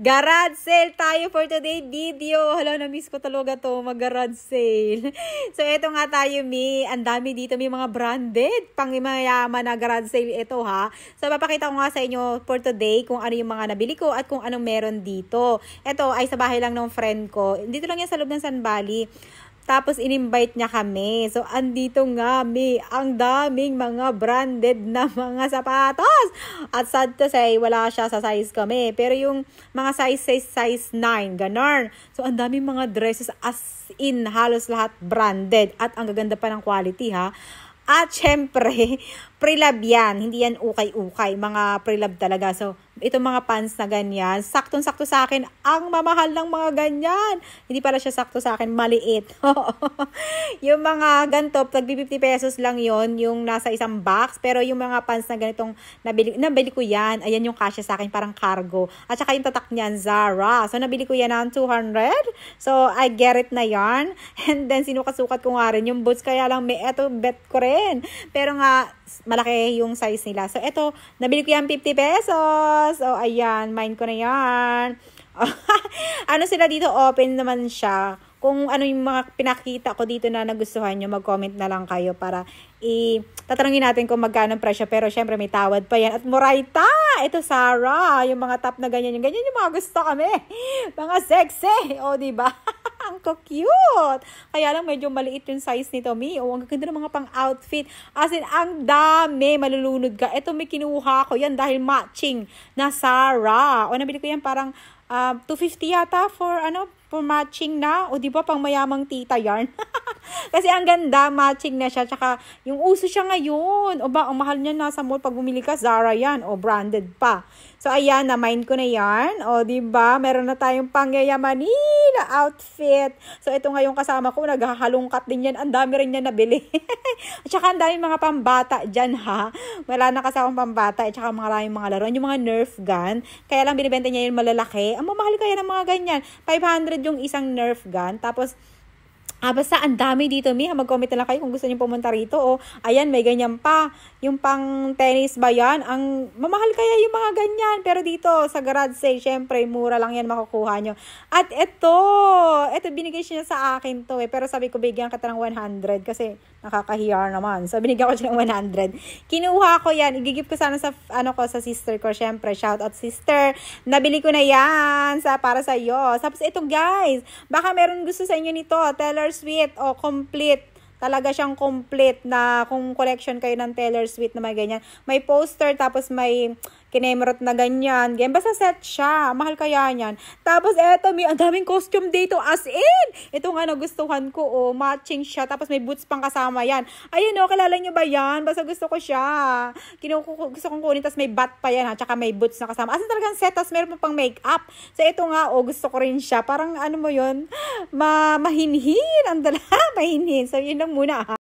Garage sale tayo for today video. Hala, na-miss ko talaga to, mag-garage sale. So, eto nga tayo, ang dami dito, may mga branded, pang-mayaman na garage sale ito, ha. So, papakita ko nga sa inyo for today kung ano yung mga nabili ko at kung anong meron dito. Ito ay sa bahay lang ng friend ko. Dito lang yan sa loob ng San Bali. Tapos, in-invite niya kami. So, andito nga, ang daming mga branded na mga sapatos. At sad to say, wala siya sa size kami. Pero yung mga size 9, ganon. So, ang daming mga dresses as in, halos lahat branded. At ang gaganda pa ng quality, ha. At syempre, pre-love yan. Hindi yan ukay-ukay. Mga pre-love talaga. So, itong mga pants na ganyan, saktong-sakto sa akin, ang mamahal ng mga ganyan. Hindi pala siya sakto sa akin, maliit. Yung mga ganito, tagbi 50 pesos lang yon, yung nasa isang box. Pero yung mga pants na ganitong, nabili ko yan. Ayan yung kasya sa akin, parang cargo. At saka yung tatak niyan, Zara. So, nabili ko yan ng 200. So, I get it na yan. And then, sinukat-sukat ko nga rin yung boots. Kaya lang, eto, bet ko rin. Pero nga, malaki yung size nila. So, eto, nabili ko yan 50 pesos. So, ayan, mine ko na yan. Ano sila dito, open naman siya. Kung ano yung mga pinakita ko dito na nagustuhan nyo, mag-comment na lang kayo para tatanungin natin kung magkano presyo. Pero syempre may tawad pa yan. At Moraita, ito Zara, yung mga top na ganyan. Yung ganyan yung mga gusto kami. Mga sexy. O, diba? Ang cute. Kaya lang medyo maliit yung size nito, Oh, ang ganda ng mga pang-outfit. As in, ang dami. Malulunod ka. Ito may kinuha ko yan dahil matching na Zara. O, nabili ko yan parang 250 yata for matching na. O, di ba, pang mayamang tita yarn? Kasi ang ganda, matching na siya. Tsaka, yung uso siya ngayon. O ba, ang mahal niya nasa mall. Pag bumili ka, Zara yan. O, branded pa. So, ayan, na-mine ko na yan. O, di ba, meron na tayong pangyayamanin na outfit. So, ito nga yung kasama ko. Naghahalungkat din yan. Ang dami rin niya nabili. At saka, ang dami mga pambata dyan, ha. Wala na kasamang pambata. At saka, maraming mga laruan. Yung mga Nerf gun. Kaya lang, binibenta niya yung malalaki. Ang mamahal kaya ng mga ganyan. 500 yung isang Nerf gun. Tapos, basta ang dami dito, mag-comment na lang kayo kung gusto niyo pumunta rito. O, ayan, may ganyan pa. Yung pang tennis ba yan? Ang mamahal kaya yung mga ganyan. Pero dito, sa garage sale, syempre, mura lang yan makukuha nyo. At ito binigay siya sa akin to Pero sabi ko, bigyan kita ng 100 kasi nakakahiya naman. So, binigyan ko siya ng 100. Kinuha ko yan. Igigip ko sana sa, sa sister ko. Syempre, shout out sister. Nabili ko na yan para sa iyo. Tapos ito guys, baka meron gusto sa inyo nito. Taylor Swift o complete. Talaga siyang complete na kung collection kayo ng Taylor Swift na may ganyan. May poster tapos may kinemerot na ganyan. Basta set siya. Mahal kaya yan. Tapos eto, ang daming costume dito. As in! Ito nga nagustuhan ko. Matching siya. Tapos may boots pang kasama yan. Ayun kilala nyo ba yan? Basta gusto ko siya. Gusto kong kunin. Tapos may bat pa yan. Tsaka may boots na kasama. As in talagang set. Tapos meron pang makeup. So ito nga, gusto ko rin siya. Parang mo yun? Mahinhin. Ang dala. Mahinhin. So yun lang muna.